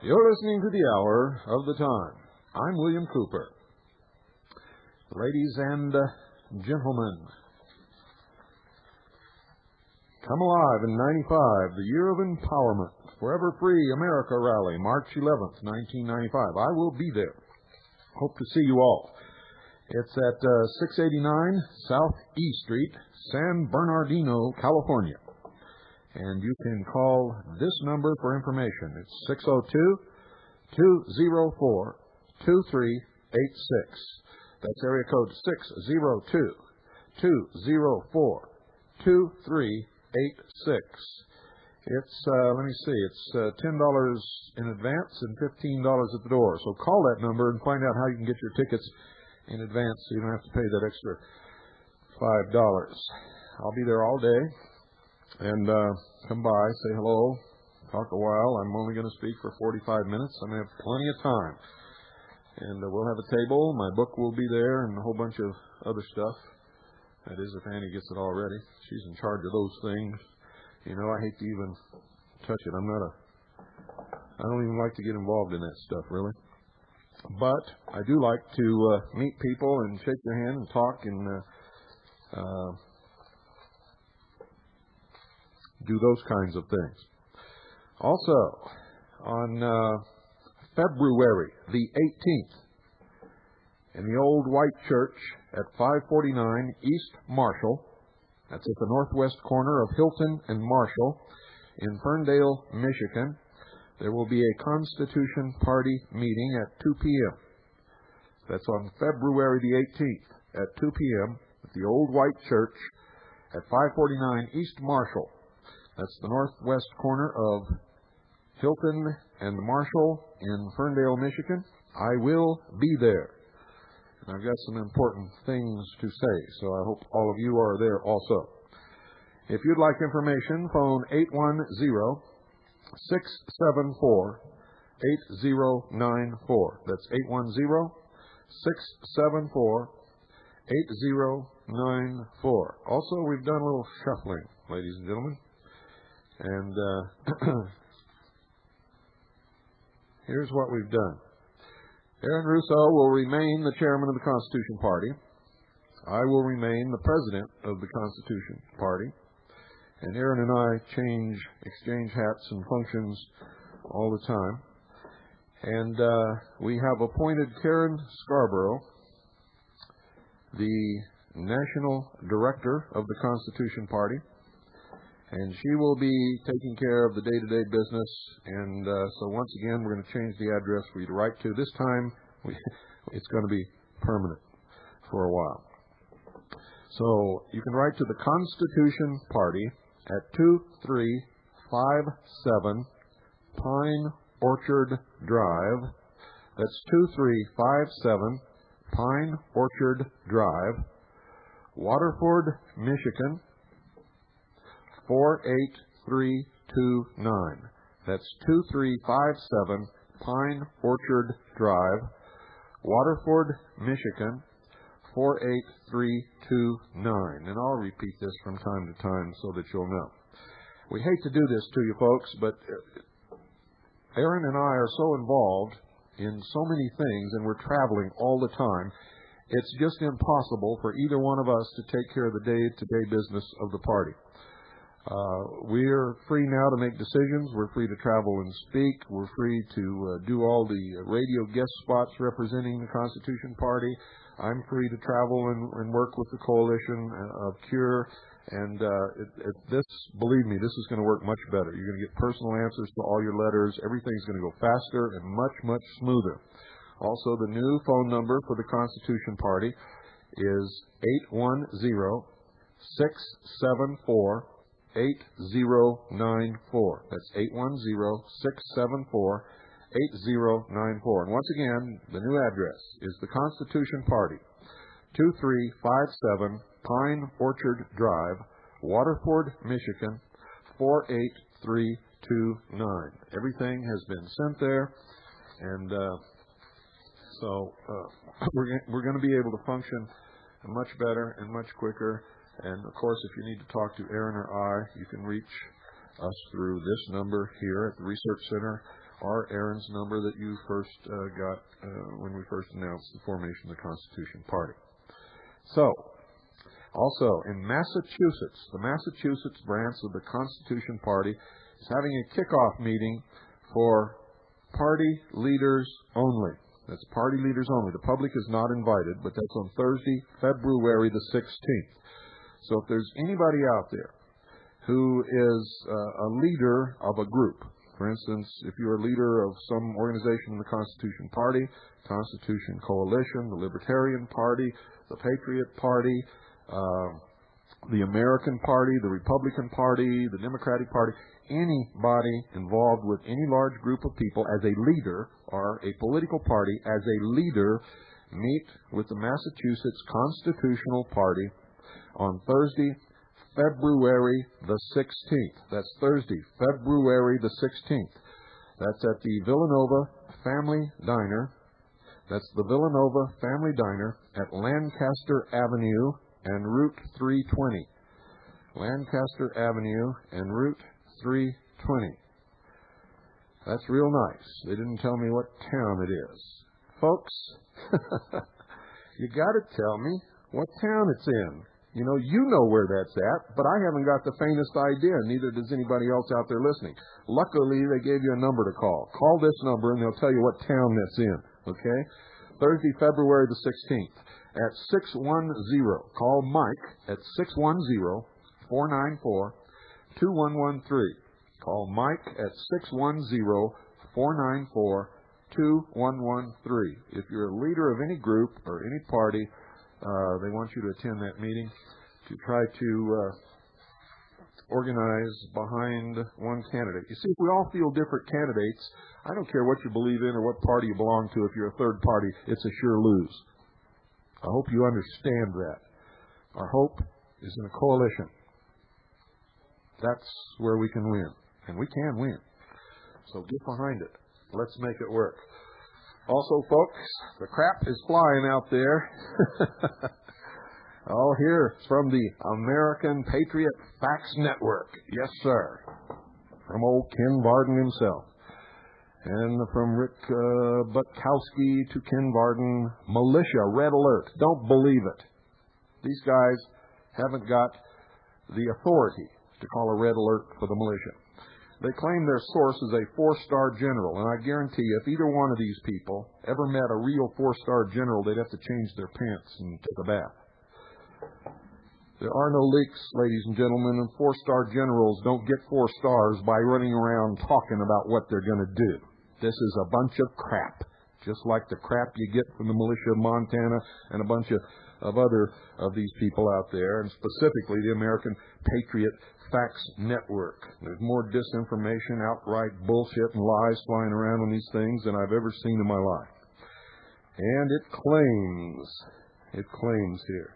You're listening to the Hour of the Time. I'm William Cooper. Ladies and gentlemen, come alive in 95, the year of empowerment. Forever Free America Rally, March 11th, 1995. I will be there. Hope to see you all. It's at 689 South E Street, San Bernardino, California. And you can call this number for information. It's 602-204-2386. That's area code 602-204-2386. It's, it's $10 in advance and $15 at the door. So call that number and find out how you can get your tickets in advance so you don't have to pay that extra $5. I'll be there all day. And come by, say hello, talk a while. I'm only going to speak for 45 minutes. I'm going to have plenty of time. And we'll have a table. My book will be there and a whole bunch of other stuff. That is, if Annie gets it already. She's in charge of those things. You know, I hate to even touch it. I don't even like to get involved in that stuff, really. But I do like to meet people and shake their hand and talk and do those kinds of things. Also, on February the 18th, in the old white church at 549 East Marshall, that's at the northwest corner of Hilton and Marshall, in Ferndale, Michigan, there will be a Constitution Party meeting at 2 p.m. That's on February the 18th at 2 p.m. at the old white church at 549 East Marshall. That's the northwest corner of Hilton and Marshall in Ferndale, Michigan. I will be there. And I've got some important things to say, so I hope all of you are there also. If you'd like information, phone 810-674-8094. That's 810-674-8094. Also, we've done a little shuffling, ladies and gentlemen. And here's what we've done. Aaron Russo will remain the chairman of the Constitution Party. I will remain the president of the Constitution Party. And Aaron and I exchange hats and functions all the time. And we have appointed Karen Scarborough, the national director of the Constitution Party. And she will be taking care of the day-to-day business. And so once again, we're going to change the address for you to write to. This time, it's going to be permanent for a while. So you can write to the Constitution Party at 2357 Pine Orchard Drive. That's 2357 Pine Orchard Drive, Waterford, Michigan, 48329. That's 2357 Pine Orchard Drive, Waterford, Michigan, 48329. And I'll repeat this from time to time so that you'll know. We hate to do this to you folks, but Aaron and I are so involved in so many things, and we're traveling all the time, it's just impossible for either one of us to take care of the day-to-day business of the party. We're free now to make decisions. We're free to travel and speak. We're free to do all the radio guest spots representing the Constitution Party. I'm free to travel and work with the Coalition of Cure. And believe me, this is going to work much better. You're going to get personal answers to all your letters. Everything's going to go faster and much, much smoother. Also, the new phone number for the Constitution Party is 810-674-8094. That's 810-674-8094. And once again, the new address is the Constitution Party, 2357 Pine Orchard Drive, Waterford, Michigan, 48329. Everything has been sent there, and so we're going to be able to function much better and much quicker. And, of course, if you need to talk to Aaron or I, you can reach us through this number here at the Research Center, or Aaron's number that you first got when we first announced the formation of the Constitution Party. So, also in Massachusetts, the Massachusetts branch of the Constitution Party is having a kickoff meeting for party leaders only. That's party leaders only. The public is not invited, but that's on Thursday, February the 16th. So if there's anybody out there who is a leader of a group, for instance, if you're a leader of some organization in the Constitution Party, Constitution Coalition, the Libertarian Party, the Patriot Party, the American Party, the Republican Party, the Democratic Party, anybody involved with any large group of people as a leader or a political party as a leader, meet with the Massachusetts Constitutional Party on Thursday, February the 16th. That's Thursday, February the 16th. That's at the Villanova Family Diner. That's the Villanova Family Diner at Lancaster Avenue and Route 320. Lancaster Avenue and Route 320. That's real nice. They didn't tell me what town it is. Folks, you got to tell me what town it's in. You know where that's at, but I haven't got the faintest idea, neither does anybody else out there listening. Luckily, they gave you a number to call. Call this number, and they'll tell you what town that's in, okay? Thursday, February the 16th at 610. Call Mike at 610-494-2113. Call Mike at 610-494-2113. If you're a leader of any group or any party, they want you to attend that meeting to try to organize behind one candidate. You see, if we all feel different candidates, I don't care what you believe in or what party you belong to. If you're a third party, it's a sure lose. I hope you understand that. Our hope is in a coalition. That's where we can win, and we can win. So get behind it. Let's make it work. Also, folks, the crap is flying out there. I'll hear from the American Patriot Facts Network. Yes, sir. From old Ken Varden himself. And from Rick Butkowski to Ken Varden, militia, red alert. Don't believe it. These guys haven't got the authority to call a red alert for the militia. They claim their source is a 4-star general, and I guarantee you, if either one of these people ever met a real 4-star general, they'd have to change their pants and take a bath. There are no leaks, ladies and gentlemen, and 4-star generals don't get 4 stars by running around talking about what they're going to do. This is a bunch of crap, just like the crap you get from the militia of Montana and a bunch of other of these people out there, and specifically the American Patriot Facts Network. There's more disinformation, outright bullshit and lies flying around on these things than I've ever seen in my life. And it claims here,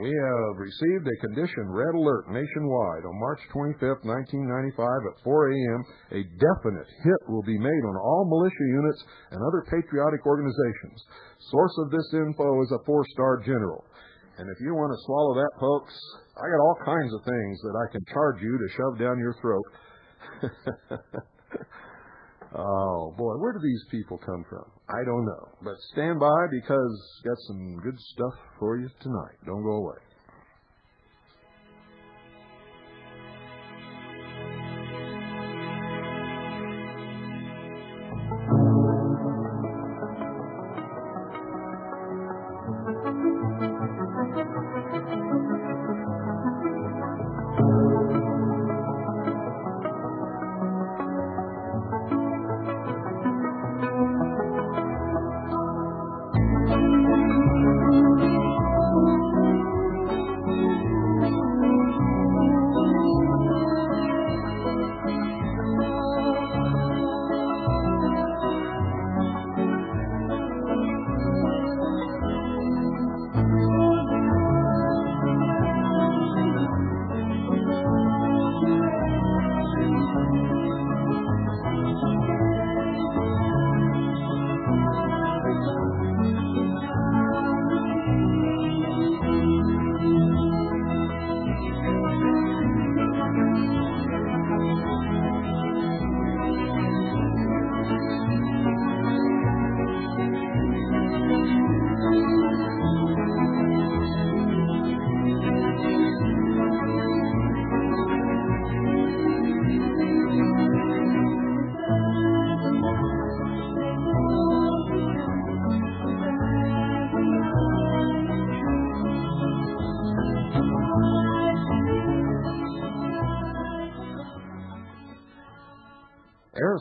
we have received a condition red alert nationwide on March 25th, 1995 at 4 a.m. A definite hit will be made on all militia units and other patriotic organizations. Source of this info is a 4-star general. And if you want to swallow that, folks, I got all kinds of things that I can charge you to shove down your throat. Oh, boy, where do these people come from? I don't know. But stand by, because got some good stuff for you tonight. Don't go away.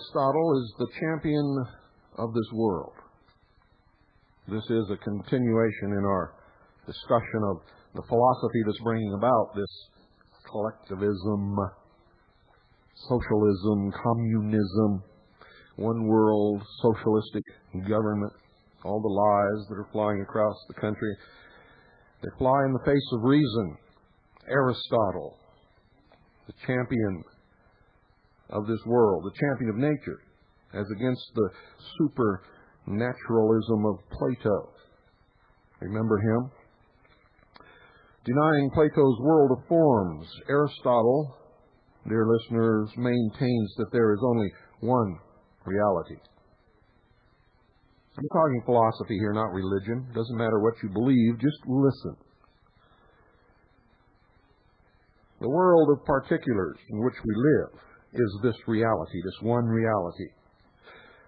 Aristotle is the champion of this world. This is a continuation in our discussion of the philosophy that's bringing about this collectivism, socialism, communism, one world, socialistic government, all the lies that are flying across the country. They fly in the face of reason. Aristotle, the champion of this world, the champion of nature, as against the supernaturalism of Plato. Remember him? Denying Plato's world of forms, Aristotle, dear listeners, maintains that there is only one reality. I'm talking philosophy here, not religion. Doesn't matter what you believe, just listen. The world of particulars in which we live is this reality, this one reality.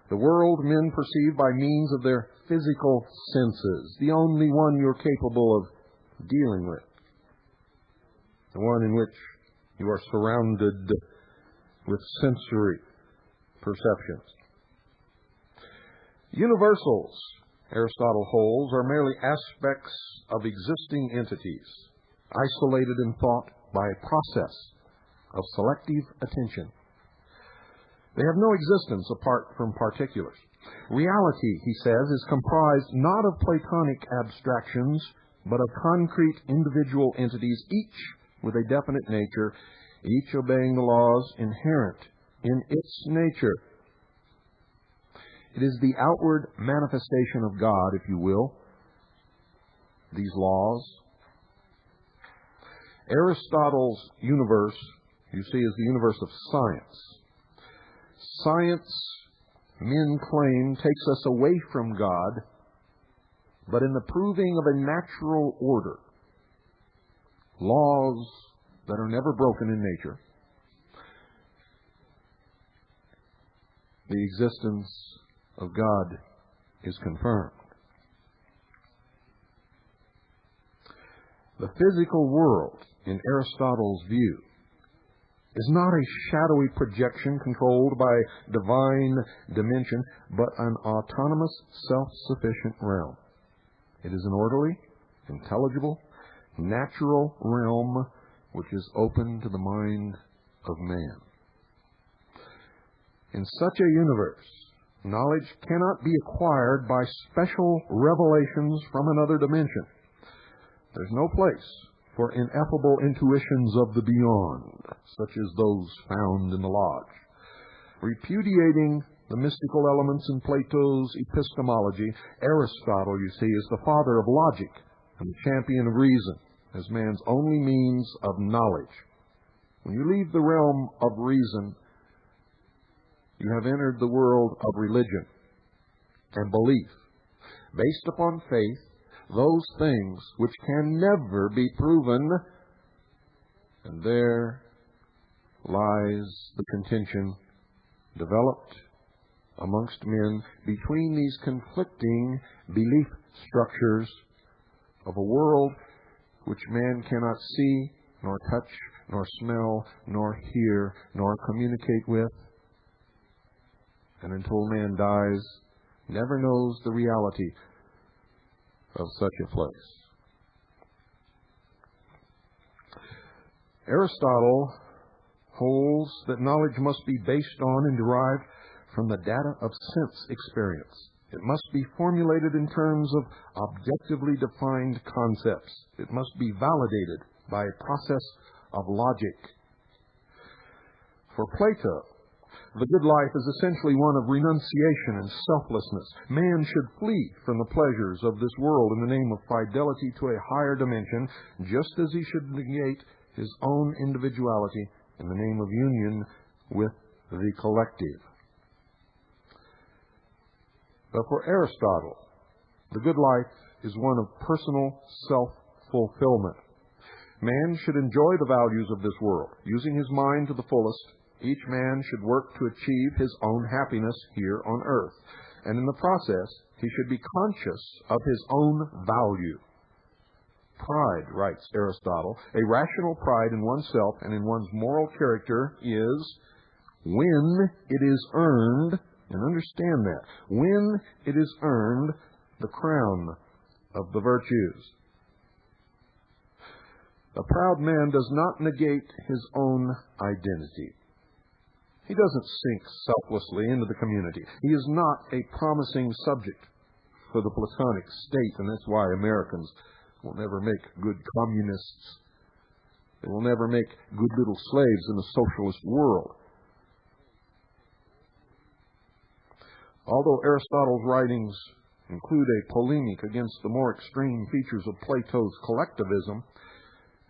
The world men perceive by means of their physical senses, the only one you're capable of dealing with, the one in which you are surrounded with sensory perceptions. Universals, Aristotle holds, are merely aspects of existing entities, isolated in thought by a process of selective attention. They have no existence apart from particulars. Reality, he says, is comprised not of Platonic abstractions, but of concrete individual entities, each with a definite nature, each obeying the laws inherent in its nature. It is the outward manifestation of God, if you will, these laws. Aristotle's universe, you see, is the universe of science. Science, men claim, takes us away from God, but in the proving of a natural order, laws that are never broken in nature, the existence of God is confirmed. The physical world, in Aristotle's view, is not a shadowy projection controlled by divine dimension, but an autonomous, self-sufficient realm. It is an orderly, intelligible, natural realm which is open to the mind of man. In such a universe, knowledge cannot be acquired by special revelations from another dimension. There's no place for ineffable intuitions of the beyond, such as those found in the Lodge. Repudiating the mystical elements in Plato's epistemology, Aristotle, you see, is the father of logic and the champion of reason as man's only means of knowledge. When you leave the realm of reason, you have entered the world of religion and belief, based upon faith, those things which can never be proven. And there lies the contention developed amongst men between these conflicting belief structures of a world which man cannot see, nor touch, nor smell, nor hear, nor communicate with, and until man dies, never knows the reality of such a place. Aristotle holds that knowledge must be based on and derived from the data of sense experience. It must be formulated in terms of objectively defined concepts. It must be validated by a process of logic. For Plato, the good life is essentially one of renunciation and selflessness. Man should flee from the pleasures of this world in the name of fidelity to a higher dimension, just as he should negate his own individuality in the name of union with the collective. But for Aristotle, the good life is one of personal self-fulfillment. Man should enjoy the values of this world, using his mind to the fullest. Each man should work to achieve his own happiness here on earth, and in the process, he should be conscious of his own value. Pride, writes Aristotle, a rational pride in oneself and in one's moral character is when it is earned, and understand that, when it is earned, the crown of the virtues. A proud man does not negate his own identity. He doesn't sink selflessly into the community. He is not a promising subject for the Platonic state, and that's why Americans will never make good communists. They will never make good little slaves in a socialist world. Although Aristotle's writings include a polemic against the more extreme features of Plato's collectivism,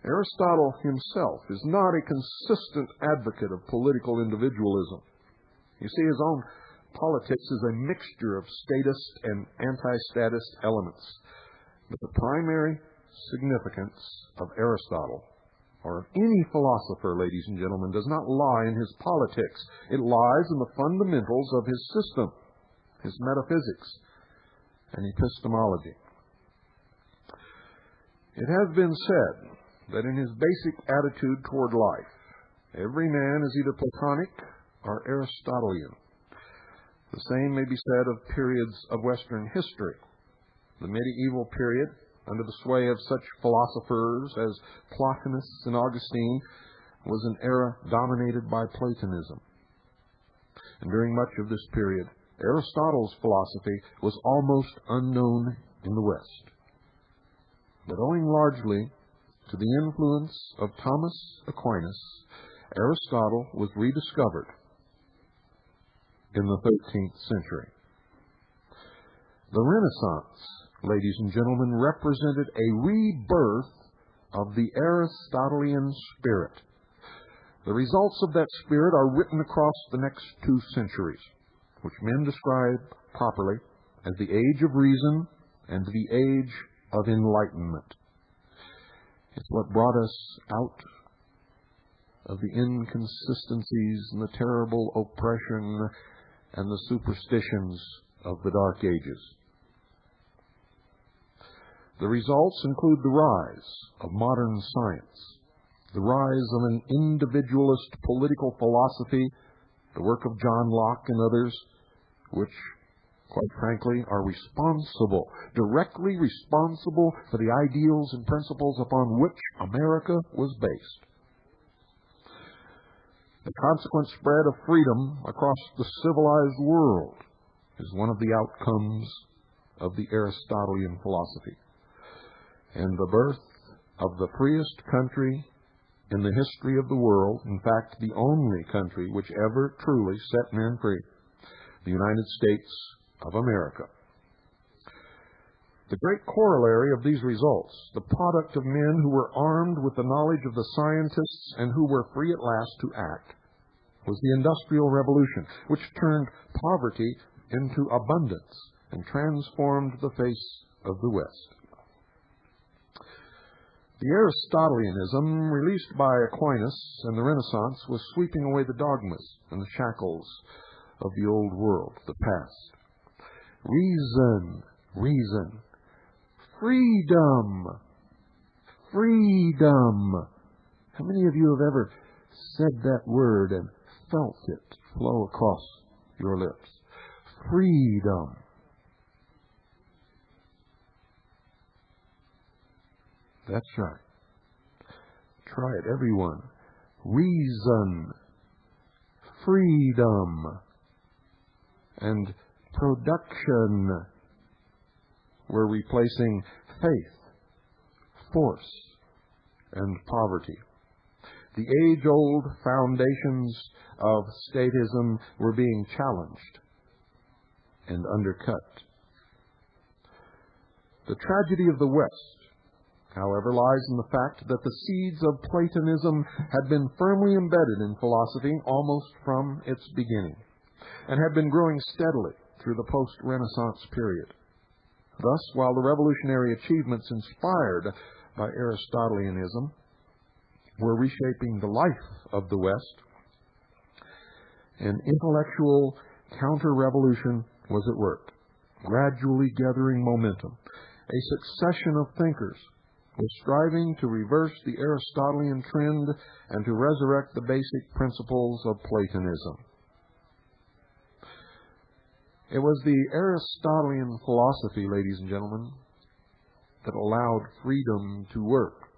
Aristotle himself is not a consistent advocate of political individualism. You see, his own politics is a mixture of statist and anti-statist elements. But the primary significance of Aristotle, or of any philosopher, ladies and gentlemen, does not lie in his politics. It lies in the fundamentals of his system, his metaphysics, and epistemology. It has been said that in his basic attitude toward life, every man is either Platonic or Aristotelian. The same may be said of periods of Western history. The medieval period, under the sway of such philosophers as Plotinus and Augustine, was an era dominated by Platonism. And during much of this period, Aristotle's philosophy was almost unknown in the West. But owing largely to the influence of Thomas Aquinas, Aristotle was rediscovered in the 13th century. The Renaissance, ladies and gentlemen, represented a rebirth of the Aristotelian spirit. The results of that spirit are written across the next 2 centuries, which men describe properly as the age of reason and the age of enlightenment. It's what brought us out of the inconsistencies and the terrible oppression and the superstitions of the Dark Ages. The results include the rise of modern science, the rise of an individualist political philosophy, the work of John Locke and others, which, quite frankly, are directly responsible for the ideals and principles upon which America was based. The consequent spread of freedom across the civilized world is one of the outcomes of the Aristotelian philosophy. And the birth of the freest country in the history of the world, in fact, the only country which ever truly set men free, the United States of America. The great corollary of these results, the product of men who were armed with the knowledge of the scientists and who were free at last to act, was the Industrial Revolution, which turned poverty into abundance and transformed the face of the West. The Aristotelianism released by Aquinas and the Renaissance was sweeping away the dogmas and the shackles of the old world, the past. Reason, reason. Freedom, freedom. How many of you have ever said that word and felt it flow across your lips? Freedom. That's right. Try it, everyone. Reason, freedom, and production. We're replacing faith, force, and poverty. The age-old foundations of statism were being challenged and undercut. The tragedy of the West, however, lies in the fact that the seeds of Platonism had been firmly embedded in philosophy almost from its beginning, and had been growing steadily through the post-Renaissance period. Thus, while the revolutionary achievements inspired by Aristotelianism were reshaping the life of the West, an intellectual counter-revolution was at work, gradually gathering momentum. A succession of thinkers was striving to reverse the Aristotelian trend and to resurrect the basic principles of Platonism. It was the Aristotelian philosophy, ladies and gentlemen, that allowed freedom to work.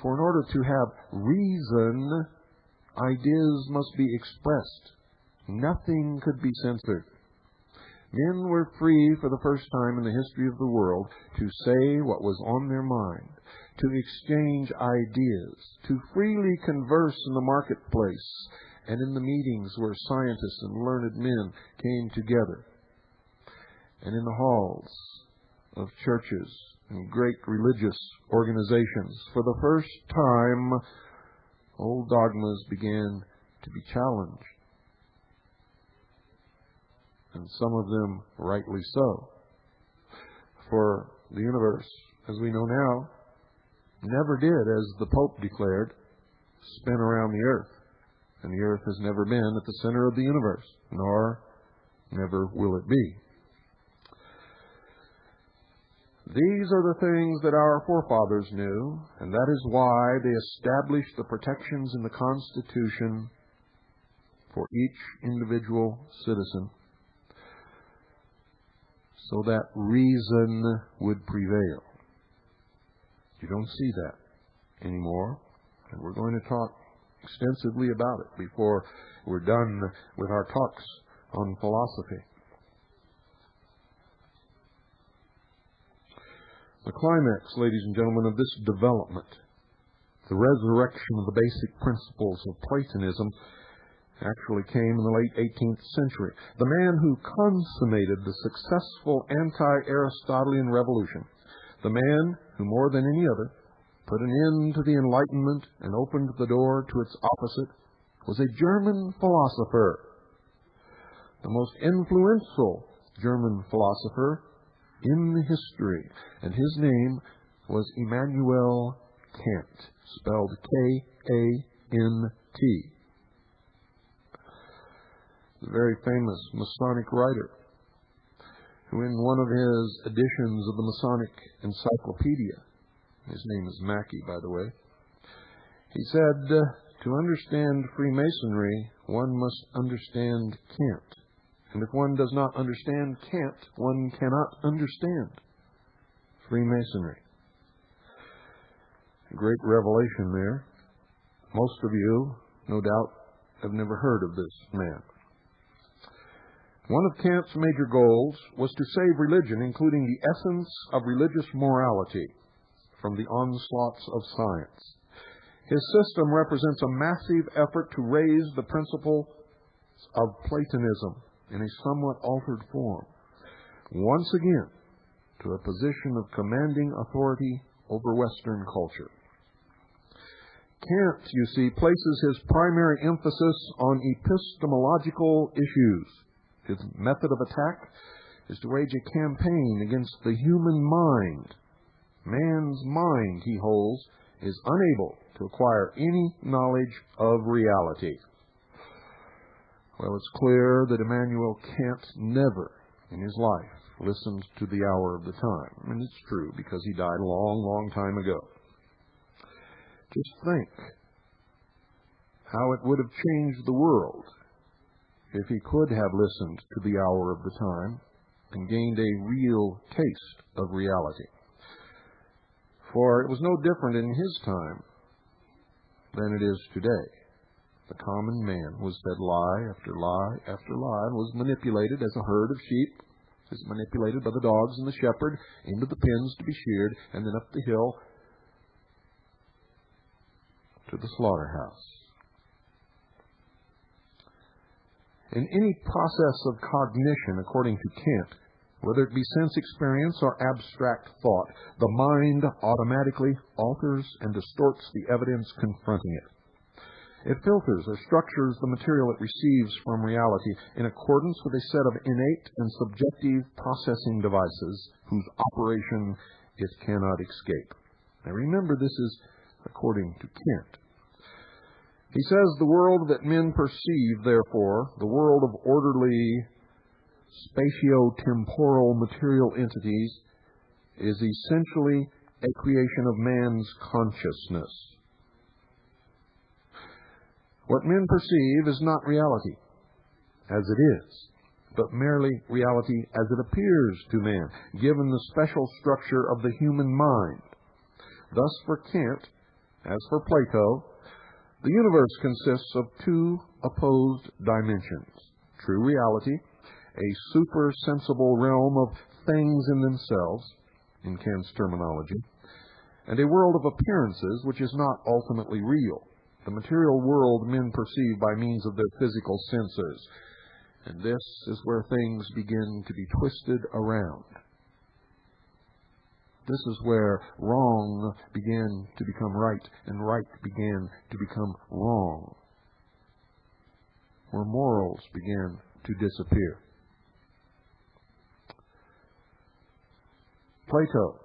For in order to have reason, ideas must be expressed. Nothing could be censored. Men were free for the first time in the history of the world to say what was on their mind, to exchange ideas, to freely converse in the marketplace and in the meetings where scientists and learned men came together, and in the halls of churches and great religious organizations. For the first time, old dogmas began to be challenged, and some of them rightly so. For the universe, as we know now, never did, as the Pope declared, spin around the earth. And the earth has never been at the center of the universe, nor never will it be. These are the things that our forefathers knew, and that is why they established the protections in the Constitution for each individual citizen, so that reason would prevail. You don't see that anymore, and we're going to talk extensively about it before we're done with our talks on philosophy. The climax, ladies and gentlemen, of this development, the resurrection of the basic principles of Platonism, actually came in the late 18th century. The man who consummated the successful anti-Aristotelian revolution, the man who more than any other put an end to the Enlightenment and opened the door to its opposite, was a German philosopher, the most influential German philosopher in history, and his name was Immanuel Kant, spelled K-A-N-T. The very famous Masonic writer, who in one of his editions of the Masonic Encyclopedia, his name is Mackey, by the way, he said, to understand Freemasonry, one must understand Kant. And if one does not understand Kant, one cannot understand Freemasonry. A great revelation there. Most of you, no doubt, have never heard of this man. One of Kant's major goals was to save religion, including the essence of religious morality, from the onslaughts of science. His system represents a massive effort to raise the principle of Platonism in a somewhat altered form, once again to a position of commanding authority over Western culture. Kant, you see, places his primary emphasis on epistemological issues. His method of attack is to wage a campaign against the human mind. Man's mind, he holds, is unable to acquire any knowledge of reality. Well, it's clear that Immanuel Kant never in his life listened to the hour of the time. And it's true, because he died a long, long time ago. Just think how it would have changed the world if he could have listened to the hour of the time and gained a real taste of reality. For it was no different in his time than it is today. The common man was fed lie after lie after lie, and was manipulated as a herd of sheep is manipulated by the dogs and the shepherd into the pens to be sheared, and then up the hill to the slaughterhouse. In any process of cognition, according to Kant, whether it be sense experience or abstract thought, the mind automatically alters and distorts the evidence confronting it. It filters or structures the material it receives from reality in accordance with a set of innate and subjective processing devices whose operation it cannot escape. Now remember, this is according to Kant. He says the world that men perceive, therefore, the world of orderly, spatio-temporal material entities, is essentially a creation of man's consciousness. What men perceive is not reality, as it is. but merely reality as it appears to man, given the special structure of the human mind. Thus, for Kant, as for Plato, the universe consists of two opposed dimensions: true reality, a supersensible realm of things in themselves, in Kant's terminology, and a world of appearances which is not ultimately real, the material world men perceive by means of their physical senses. And this is where things begin to be twisted around. This is where wrong began to become right, and right began to become wrong, where morals began to disappear. Plato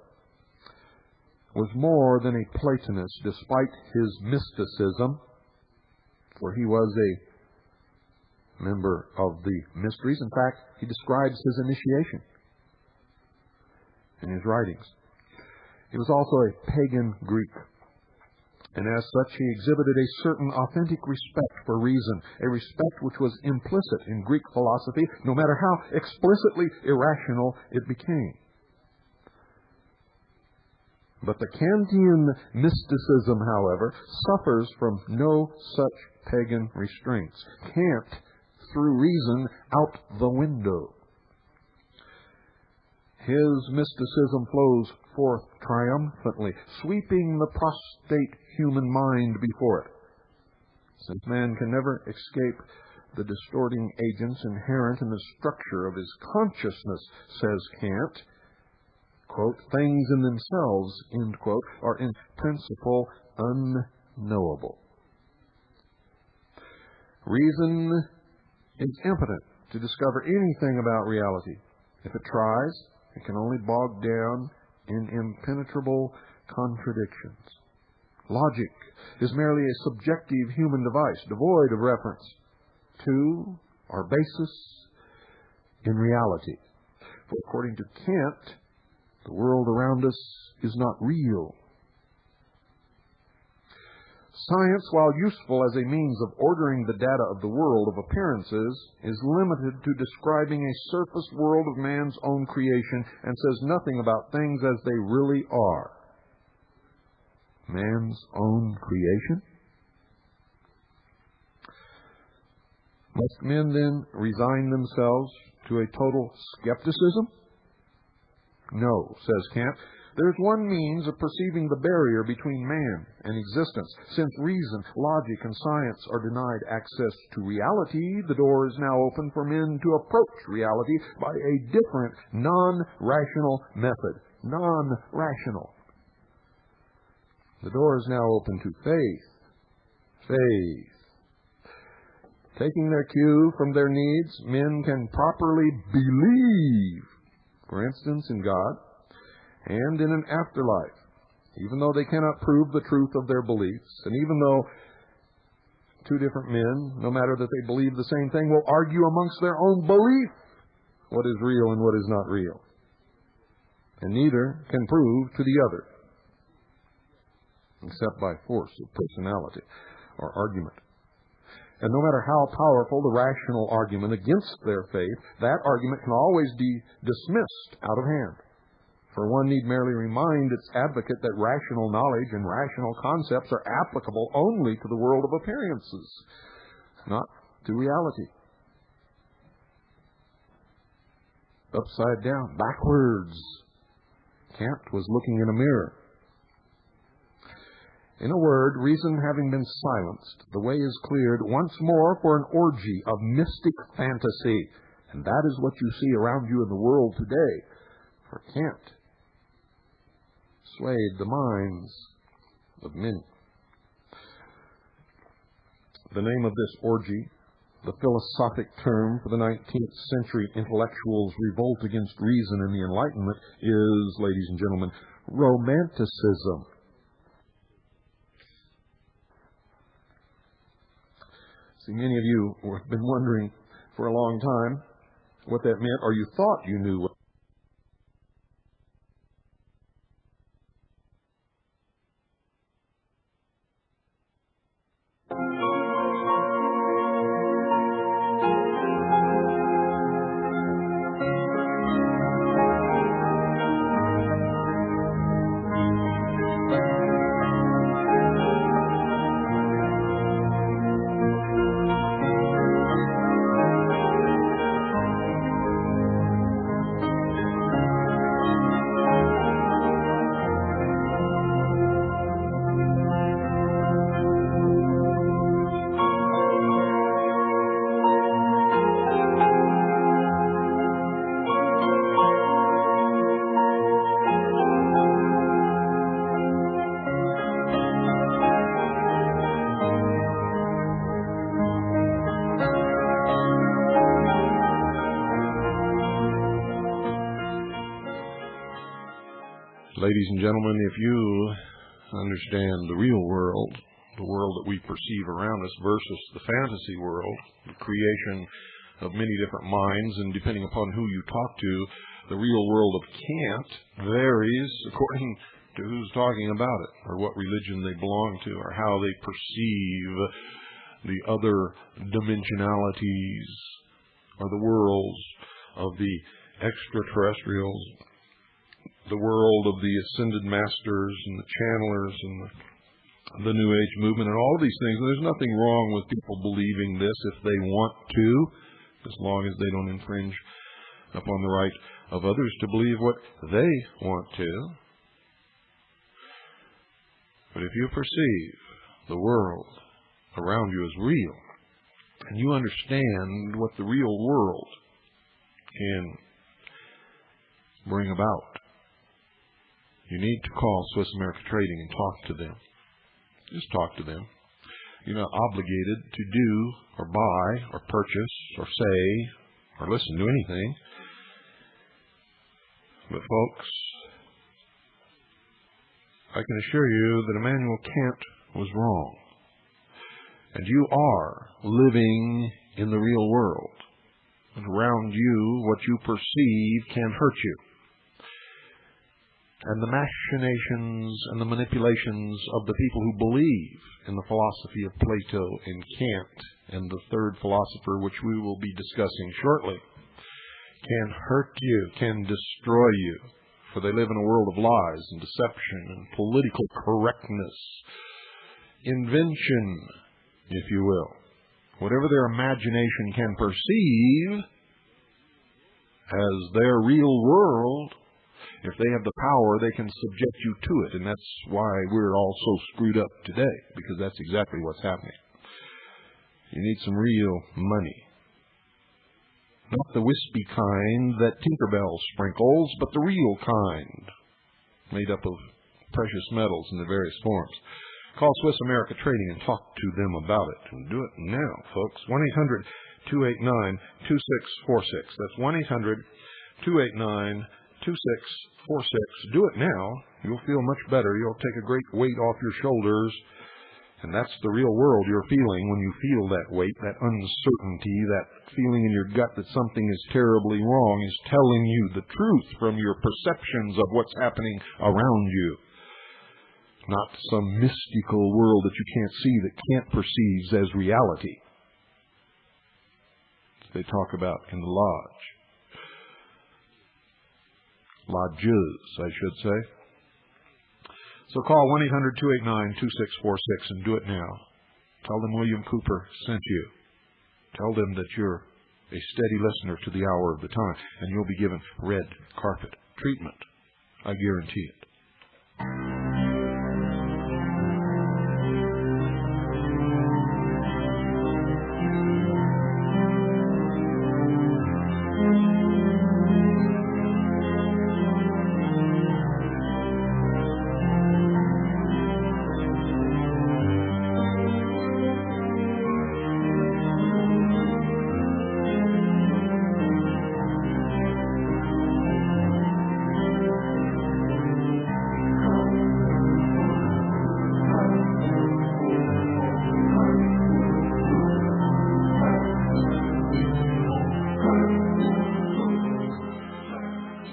was more than a Platonist despite his mysticism, for he was a member of the mysteries. In fact, he describes his initiation in his writings. He was also a pagan Greek, and as such he exhibited a certain authentic respect for reason, a respect which was implicit in Greek philosophy, no matter how explicitly irrational it became. But the Kantian mysticism, however, suffers from no such pagan restraints. Kant threw reason out the window. His mysticism flows forth triumphantly, sweeping the prostrate human mind before it. Since man can never escape the distorting agents inherent in the structure of his consciousness, says Kant, quote, things in themselves, end quote, are in principle unknowable. Reason is impotent to discover anything about reality. If it tries, it can only bog down in impenetrable contradictions. Logic is merely a subjective human device, devoid of reference to or basis in reality. For according to Kant, the world around us is not real. Science, while useful as a means of ordering the data of the world of appearances, is limited to describing a surface world of man's own creation and says nothing about things as they really are. Man's own creation? Must men then resign themselves to a total skepticism? No, says Kant. There is one means of perceiving the barrier between man and existence. Since reason, logic, and science are denied access to reality, the door is now open for men to approach reality by a different, non-rational method. Non-rational. The door is now open to faith. Faith. Taking their cue from their needs, men can properly believe, for instance, in God, and in an afterlife, even though they cannot prove the truth of their beliefs, and even though two different men, no matter that they believe the same thing, will argue amongst their own belief what is real and what is not real. And neither can prove to the other, except by force of personality or argument. And no matter how powerful the rational argument against their faith, that argument can always be dismissed out of hand. For one need merely remind its advocate that rational knowledge and rational concepts are applicable only to the world of appearances, not to reality. Upside down, backwards. Kant was looking in a mirror. In a word, reason having been silenced, the way is cleared once more for an orgy of mystic fantasy. And that is what you see around you in the world today. For Kant swayed the minds of many. The name of this orgy, the philosophic term for the 19th century intellectuals' revolt against reason and the Enlightenment, is, ladies and gentlemen, Romanticism. See, many of you have been wondering for a long time what that meant, or you thought you knew what. Ladies and gentlemen, if you understand the real world, the world that we perceive around us versus the fantasy world, the creation of many different minds, and depending upon who you talk to, the real world of Kant varies according to who's talking about it, or what religion they belong to, or how they perceive the other dimensionalities, or the worlds of the extraterrestrials, the world of the ascended masters and the channelers and the New Age movement and all of these things. There's nothing wrong with people believing this if they want to, as long as they don't infringe upon the right of others to believe what they want to. But if you perceive the world around you as real, and you understand what the real world can bring about, you need to call Swiss America Trading and talk to them. Just talk to them. You're not obligated to do or buy or purchase or say or listen to anything. But folks, I can assure you that Immanuel Kant was wrong. And you are living in the real world. And around you, what you perceive can hurt you. And the machinations and the manipulations of the people who believe in the philosophy of Plato and Kant and the third philosopher, which we will be discussing shortly, can hurt you, can destroy you. For they live in a world of lies and deception and political correctness, invention, if you will. Whatever their imagination can perceive as their real world, if they have the power, they can subject you to it. And that's why we're all so screwed up today, because that's exactly what's happening. You need some real money. Not the wispy kind that Tinkerbell sprinkles, but the real kind, made up of precious metals in their various forms. Call Swiss America Trading and talk to them about it. And do it now, folks. 1-800-289-2646. That's 1-800-289-2646. Do it now. You'll feel much better. You'll take a great weight off your shoulders. And that's the real world you're feeling when you feel that weight, that uncertainty, that feeling in your gut that something is terribly wrong is telling you the truth from your perceptions of what's happening around you. Not some mystical world that you can't see, that Kant perceives as reality. They talk about in the lodge. Lodges, I should say. So call 1-800-289-2646 and do it now. Tell them William Cooper sent you. Tell them that you're a steady listener to the hour of the time, and you'll be given red carpet treatment. I guarantee it.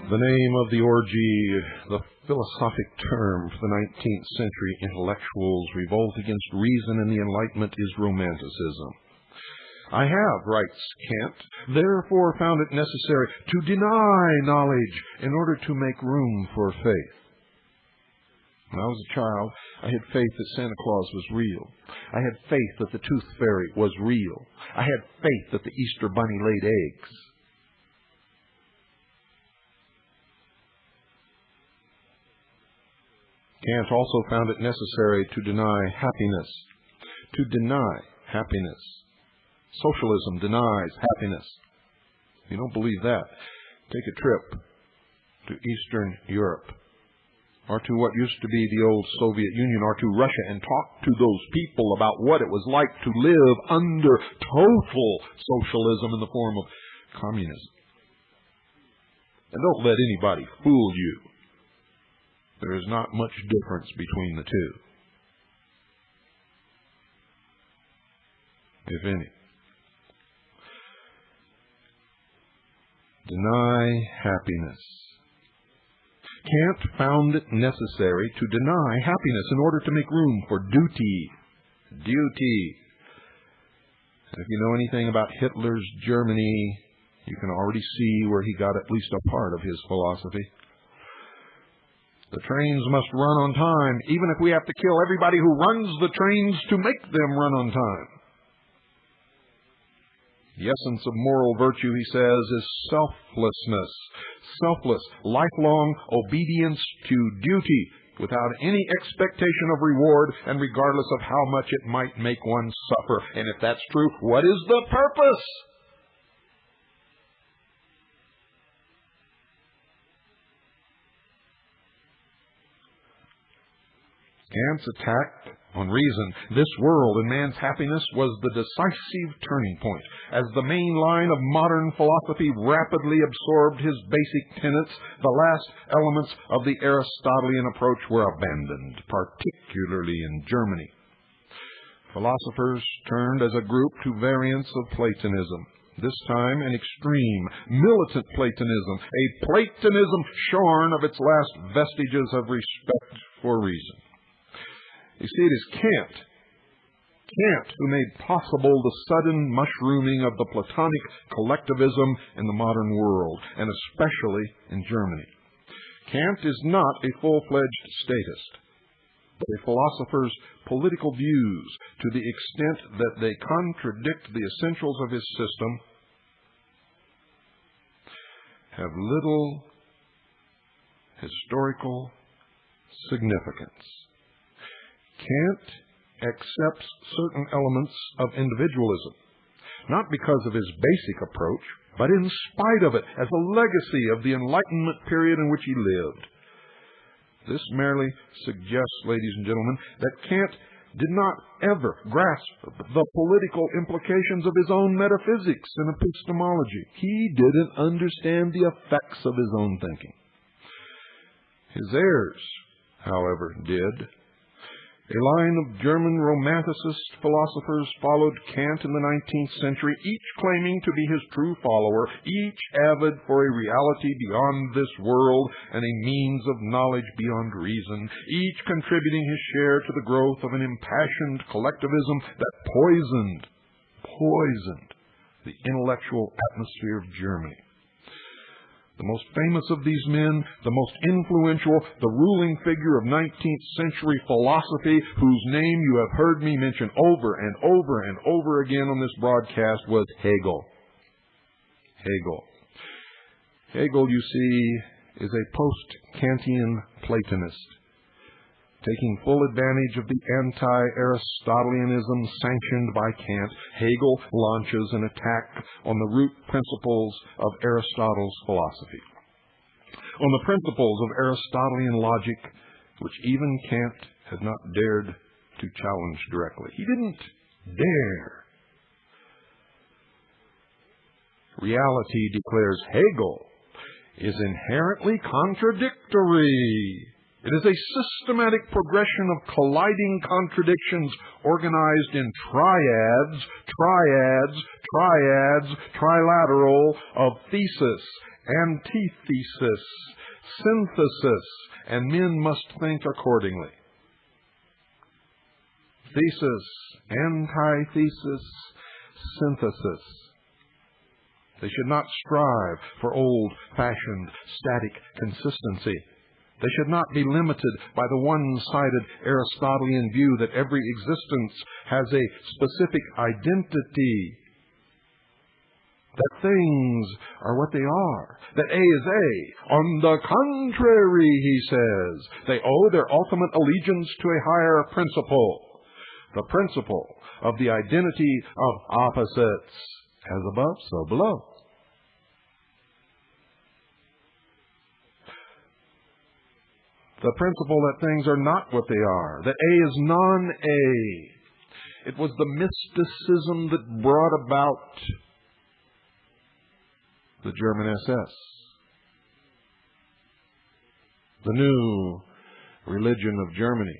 The name of the orgy, the philosophic term for the 19th century intellectuals revolt against reason and the Enlightenment, is Romanticism. I have, writes Kant, therefore found it necessary to deny knowledge in order to make room for faith. When I was a child, I had faith that Santa Claus was real. I had faith that the Tooth Fairy was real. I had faith that the Easter Bunny laid eggs. Kant also found it necessary to deny happiness. To deny happiness. Socialism denies happiness. If you don't believe that, take a trip to Eastern Europe, or to what used to be the old Soviet Union, or to Russia, and talk to those people about what it was like to live under total socialism in the form of communism. And don't let anybody fool you. there is not much difference between the two, if any. Deny happiness. Kant found it necessary to deny happiness in order to make room for duty. Duty. And if you know anything about Hitler's Germany, you can already see where he got at least a part of his philosophy. The trains must run on time, even if we have to kill everybody who runs the trains to make them run on time. The essence of moral virtue, he says, is selflessness. Selfless, lifelong obedience to duty without any expectation of reward and regardless of how much it might make one suffer. And if that's true, what is the purpose? Kant's attack on reason, this world and man's happiness, was the decisive turning point. As the main line of modern philosophy rapidly absorbed his basic tenets, the last elements of the Aristotelian approach were abandoned, particularly in Germany. Philosophers turned as a group to variants of Platonism. This time an extreme, militant Platonism, a Platonism shorn of its last vestiges of respect for reason. You see, it is Kant who made possible the sudden mushrooming of the Platonic collectivism in the modern world, and especially in Germany. Kant is not a full-fledged statist, but a philosopher's political views, to the extent that they contradict the essentials of his system, have little historical significance. Kant accepts certain elements of individualism, not because of his basic approach, but in spite of it, as a legacy of the Enlightenment period in which he lived. This merely suggests, ladies and gentlemen, that Kant did not ever grasp the political implications of his own metaphysics and epistemology. He didn't understand the effects of his own thinking. His heirs, however, did. A line of German Romanticist philosophers followed Kant in the 19th century, each claiming to be his true follower, each avid for a reality beyond this world and a means of knowledge beyond reason, each contributing his share to the growth of an impassioned collectivism that poisoned the intellectual atmosphere of Germany. The most famous of these men, the most influential, the ruling figure of 19th century philosophy, whose name you have heard me mention over and over and over again on this broadcast, was Hegel. Hegel, you see, is a post-Kantian Platonist. Taking full advantage of the anti-Aristotelianism sanctioned by Kant, Hegel launches an attack on the root principles of Aristotle's philosophy, on the principles of Aristotelian logic, which even Kant had not dared to challenge directly. He didn't dare. Reality, declares Hegel, is inherently contradictory. It is a systematic progression of colliding contradictions organized in triads, trilateral of thesis, antithesis, synthesis, and men must think accordingly. Thesis, antithesis, synthesis. They should not strive for old-fashioned static consistency. They should not be limited by the one-sided Aristotelian view that every existence has a specific identity, that things are what they are, that A is A. On the contrary, he says, they owe their ultimate allegiance to a higher principle, the principle of the identity of opposites, as above, so below. The principle that things are not what they are, that A is non-A. It was the mysticism that brought about the German SS. The new religion of Germany.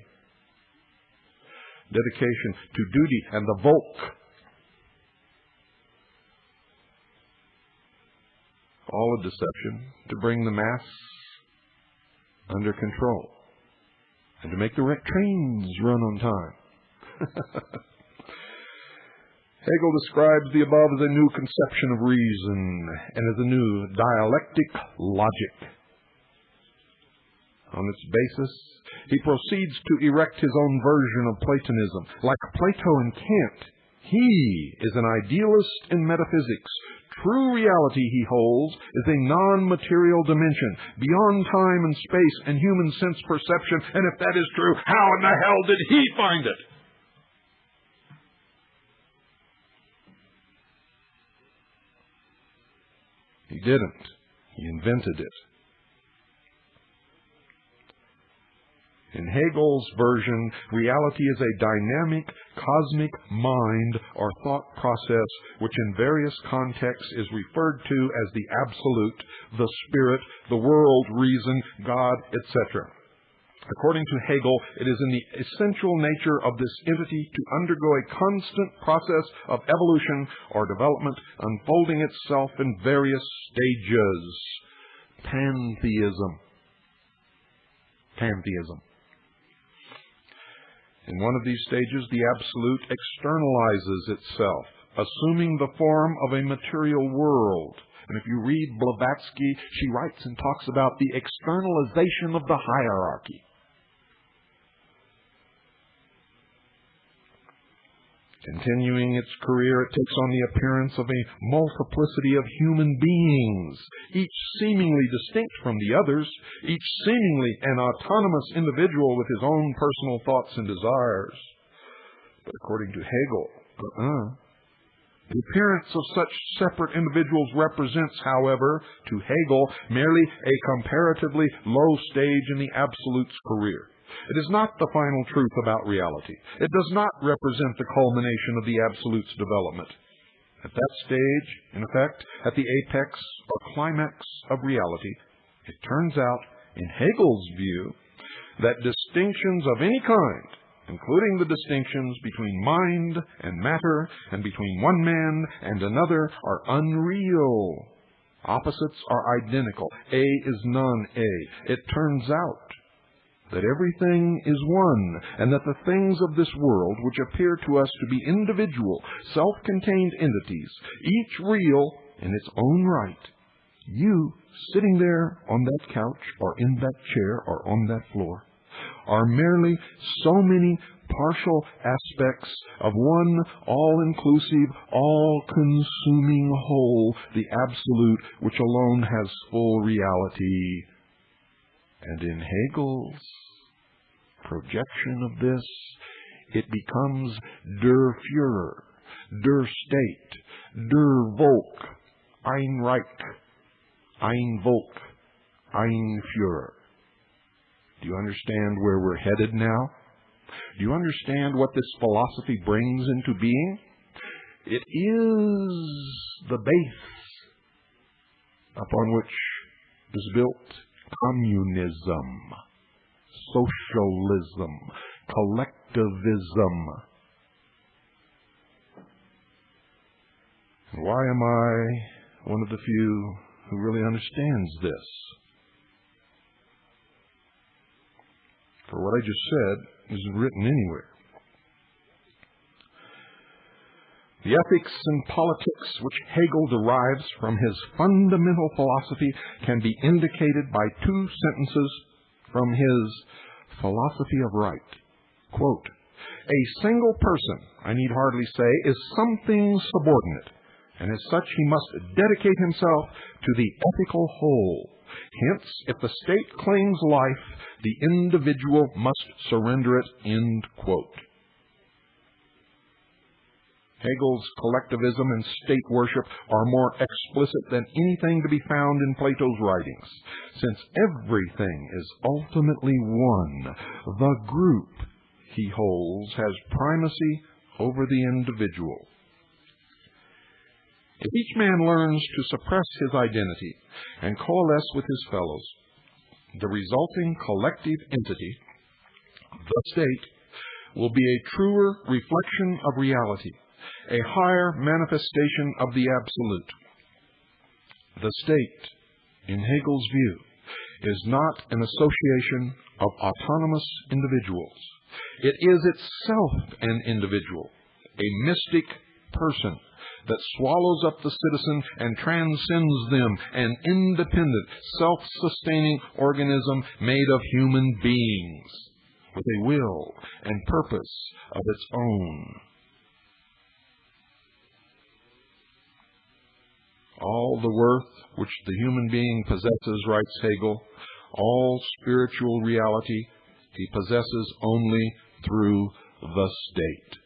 Dedication to duty and the Volk. All a deception to bring the mass under control and to make the trains run on time. Hegel describes the above as a new conception of reason and as a new dialectic logic. On its basis, he proceeds to erect his own version of Platonism. Like Plato and Kant, he is an idealist in metaphysics. True reality, he holds, is a non-material dimension, beyond time and space and human sense perception. And if that is true, how in the hell did he find it? He didn't. He invented it. In Hegel's version, reality is a dynamic, cosmic mind or thought process which in various contexts is referred to as the absolute, the spirit, the world, reason, God, etc. According to Hegel, it is in the essential nature of this entity to undergo a constant process of evolution or development, unfolding itself in various stages. Pantheism. Pantheism. In one of these stages, the absolute externalizes itself, assuming the form of a material world. And if you read Blavatsky, she writes and talks about the externalization of the hierarchy. Continuing its career, it takes on the appearance of a multiplicity of human beings, each seemingly distinct from the others, each seemingly an autonomous individual with his own personal thoughts and desires. But according to Hegel, the appearance of such separate individuals represents, however, to Hegel, merely a comparatively low stage in the Absolute's career. It is not the final truth about reality. It does not represent the culmination of the Absolute's development. At that stage, in effect, at the apex or climax of reality, it turns out, in Hegel's view, that distinctions of any kind, including the distinctions between mind and matter and between one man and another, are unreal. Opposites are identical. A is non-A. It turns out that everything is one, and that the things of this world, which appear to us to be individual, self-contained entities, each real in its own right, you sitting there on that couch or in that chair or on that floor, are merely so many partial aspects of one all-inclusive, all-consuming whole, the Absolute, which alone has full reality. And in Hegel's projection of this, it becomes der Führer, der State, der Volk, ein Reich, ein Volk, ein Führer. Do you understand where we're headed now? Do you understand what this philosophy brings into being? It is the base upon which is built communism, socialism, collectivism. Why am I one of the few who really understands this? For what I just said isn't written anywhere. The ethics and politics which Hegel derives from his fundamental philosophy can be indicated by two sentences from his Philosophy of Right. Quote, "A single person, I need hardly say, is something subordinate, and as such he must dedicate himself to the ethical whole. Hence, if the state claims life, the individual must surrender it." End quote. Hegel's collectivism and state worship are more explicit than anything to be found in Plato's writings. Since everything is ultimately one, the group, he holds, has primacy over the individual. If each man learns to suppress his identity and coalesce with his fellows, the resulting collective entity the state, will be a truer reflection of reality, a higher manifestation of the absolute. The state, in Hegel's view, is not an association of autonomous individuals. It is itself an individual, a mystic person that swallows up the citizen and transcends them, an independent, self-sustaining organism made of human beings, with a will and purpose of its own. All the worth which the human being possesses, writes Hegel, all spiritual reality he possesses only through the state.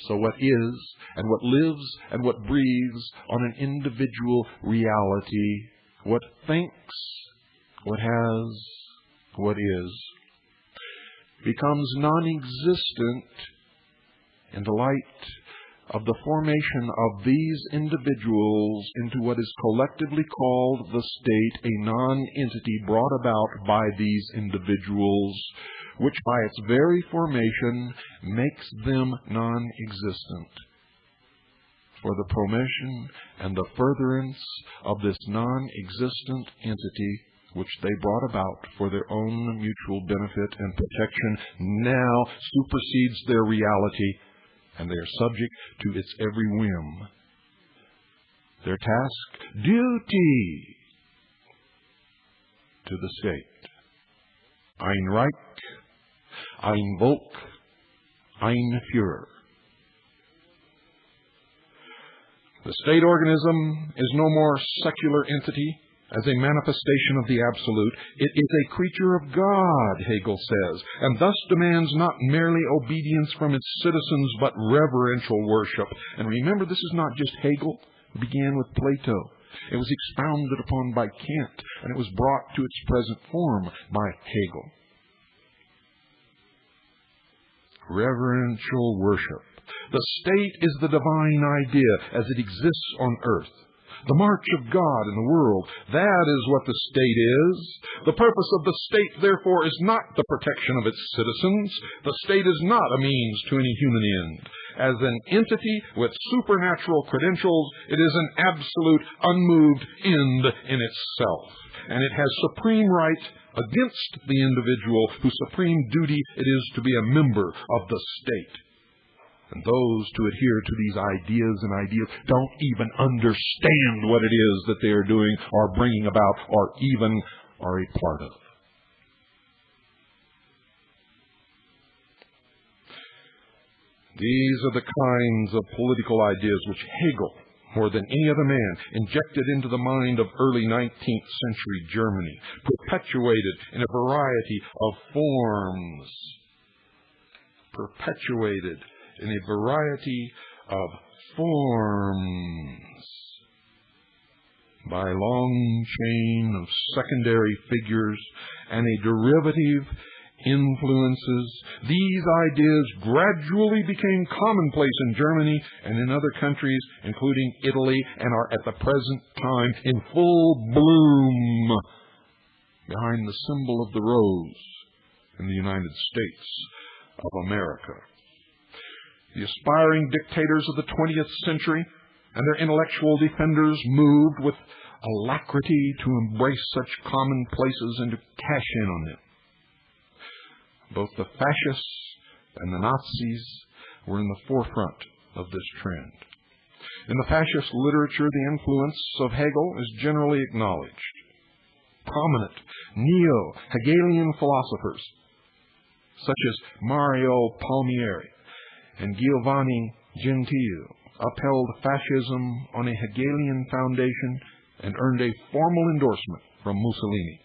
So what is, and what lives, and what breathes on an individual reality, what thinks, what has, what is, becomes non-existent in the light of the formation of these individuals into what is collectively called the state, a non-entity brought about by these individuals, which by its very formation makes them non-existent. For the promotion and the furtherance of this non-existent entity, which they brought about for their own mutual benefit and protection, now supersedes their reality, and they are subject to its every whim. Their task, duty to the state. Ein Reich, ein Volk, ein Führer. The state organism is no more secular entity as a manifestation of the absolute. It is a creature of God, Hegel says, and thus demands not merely obedience from its citizens, but reverential worship. And remember, this is not just Hegel. It began with Plato. It was expounded upon by Kant, and it was brought to its present form by Hegel. Reverential worship. The state is the divine idea as it exists on earth. The march of God in the world, that is what the state is. The purpose of the state, therefore, is not the protection of its citizens. The state is not a means to any human end. As an entity with supernatural credentials, it is an absolute, unmoved end in itself. And it has supreme right against the individual, whose supreme duty it is to be a member of the state. And those to adhere to these ideas and ideals don't even understand what it is that they are doing or bringing about or even are a part of. These are the kinds of political ideas which Hegel, more than any other man, injected into the mind of early 19th century Germany, perpetuated in a variety of forms. Perpetuated in a variety of forms by a long chain of secondary figures and a derivative influences. These ideas gradually became commonplace in Germany and in other countries, including Italy, and are at the present time in full bloom behind the symbol of the rose in the United States of America. The aspiring dictators of the 20th century and their intellectual defenders moved with alacrity to embrace such commonplaces and to cash in on them. Both the fascists and the Nazis were in the forefront of this trend. In the fascist literature, the influence of Hegel is generally acknowledged. Prominent neo-Hegelian philosophers, such as Mario Palmieri and Giovanni Gentile, upheld fascism on a Hegelian foundation and earned a formal endorsement from Mussolini.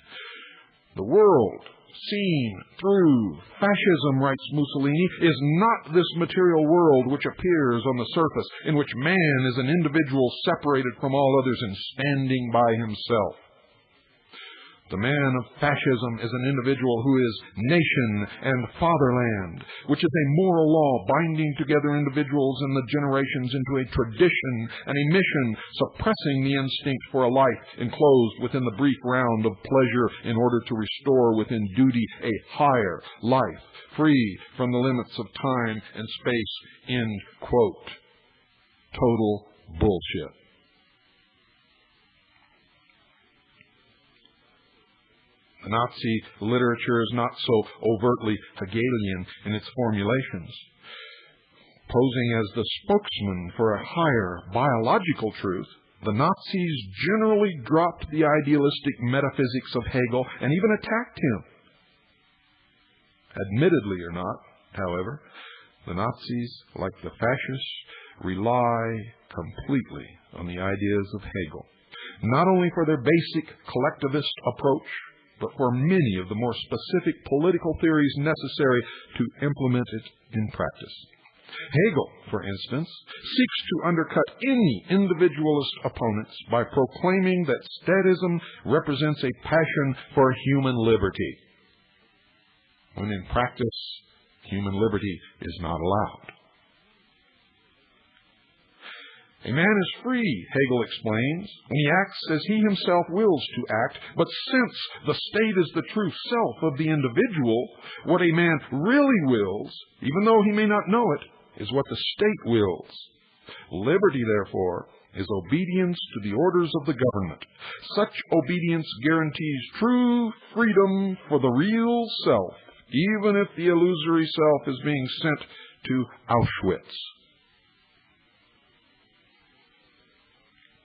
The world seen through fascism, writes Mussolini, is not this material world which appears on the surface, in which man is an individual separated from all others and standing by himself. The man of fascism is an individual who is nation and fatherland, which is a moral law binding together individuals and the generations into a tradition and a mission, suppressing the instinct for a life enclosed within the brief round of pleasure in order to restore within duty a higher life, free from the limits of time and space. End quote. Total bullshit. The Nazi literature is not so overtly Hegelian in its formulations. Posing as the spokesman for a higher biological truth, the Nazis generally dropped the idealistic metaphysics of Hegel and even attacked him. Admittedly or not, however, the Nazis, like the fascists, rely completely on the ideas of Hegel, not only for their basic collectivist approach, but for many of the more specific political theories necessary to implement it in practice. Hegel, for instance, seeks to undercut any individualist opponents by proclaiming that statism represents a passion for human liberty, when in practice, human liberty is not allowed. A man is free, Hegel explains, when he acts as he himself wills to act, but since the state is the true self of the individual, what a man really wills, even though he may not know it, is what the state wills. Liberty, therefore, is obedience to the orders of the government. Such obedience guarantees true freedom for the real self, even if the illusory self is being sent to Auschwitz.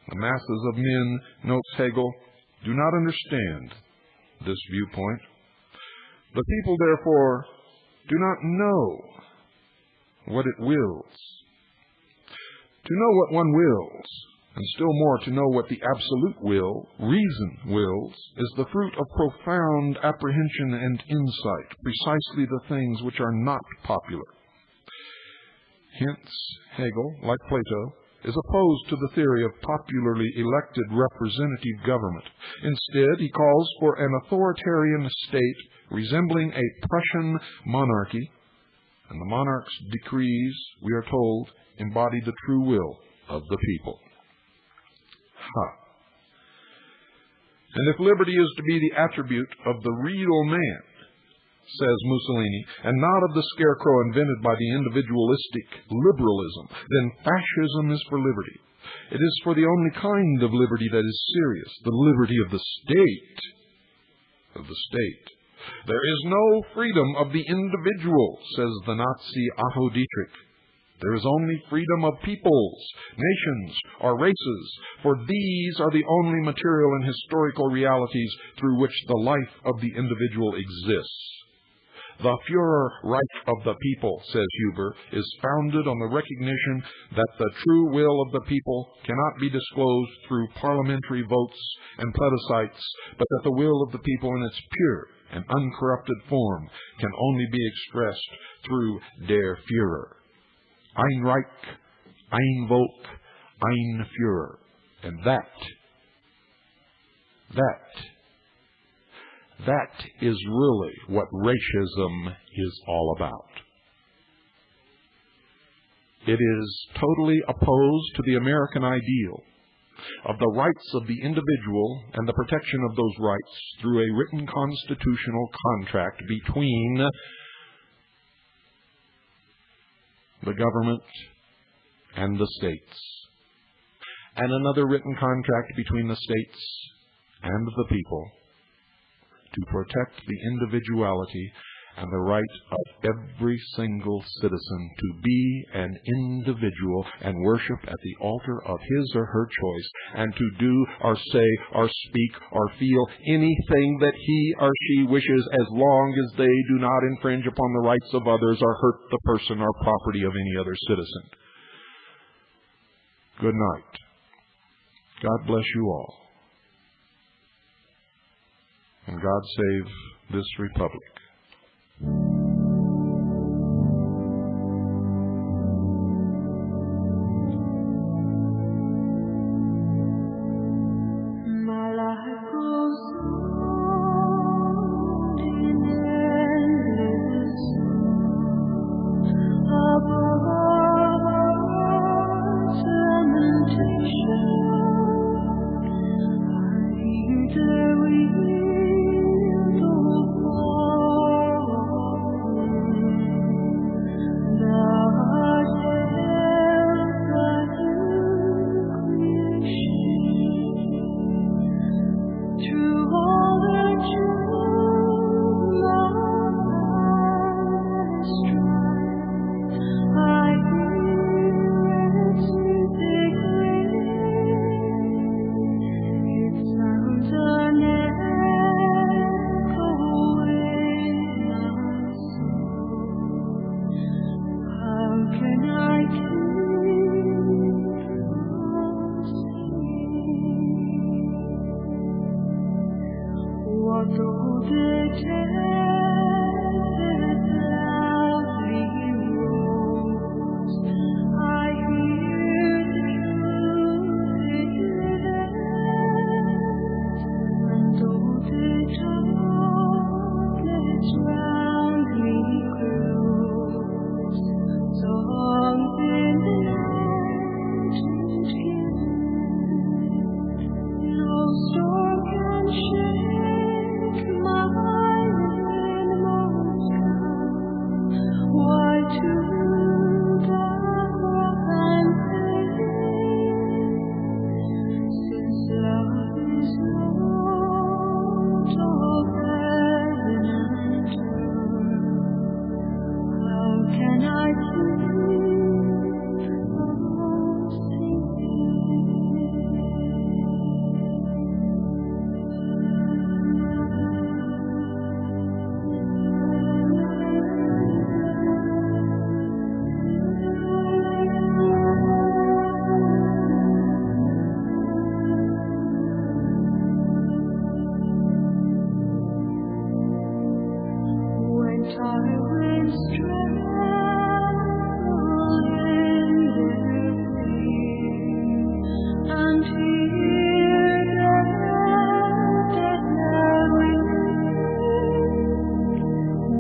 The masses of men, notes Hegel, do not understand this viewpoint. The people, therefore, do not know what it wills. To know what one wills, and still more to know what the absolute will, reason, wills, is the fruit of profound apprehension and insight, precisely the things which are not popular. Hence, Hegel, like Plato, is opposed to the theory of popularly elected representative government. Instead, he calls for an authoritarian state resembling a Prussian monarchy, and the monarch's decrees, we are told, embody the true will of the people. And if liberty is to be the attribute of the real man, says Mussolini, and not of the scarecrow invented by the individualistic liberalism, then fascism is for liberty. It is for the only kind of liberty that is serious, the liberty of the state. There is no freedom of the individual, says the Nazi Otto Dietrich. There is only freedom of peoples, nations, or races, for these are the only material and historical realities through which the life of the individual exists. The Führerreich of the people, says Huber, is founded on the recognition that the true will of the people cannot be disclosed through parliamentary votes and plebiscites, but that the will of the people in its pure and uncorrupted form can only be expressed through der Führer. Ein Reich, ein Volk, ein Führer. And that is really what racism is all about. It is totally opposed to the American ideal of the rights of the individual and the protection of those rights through a written constitutional contract between the government and the states, and another written contract between the states and the people to protect the individuality and the right of every single citizen to be an individual and worship at the altar of his or her choice, and to do or say or speak or feel anything that he or she wishes, as long as they do not infringe upon the rights of others or hurt the person or property of any other citizen. Good night. God bless you all. And God save this republic.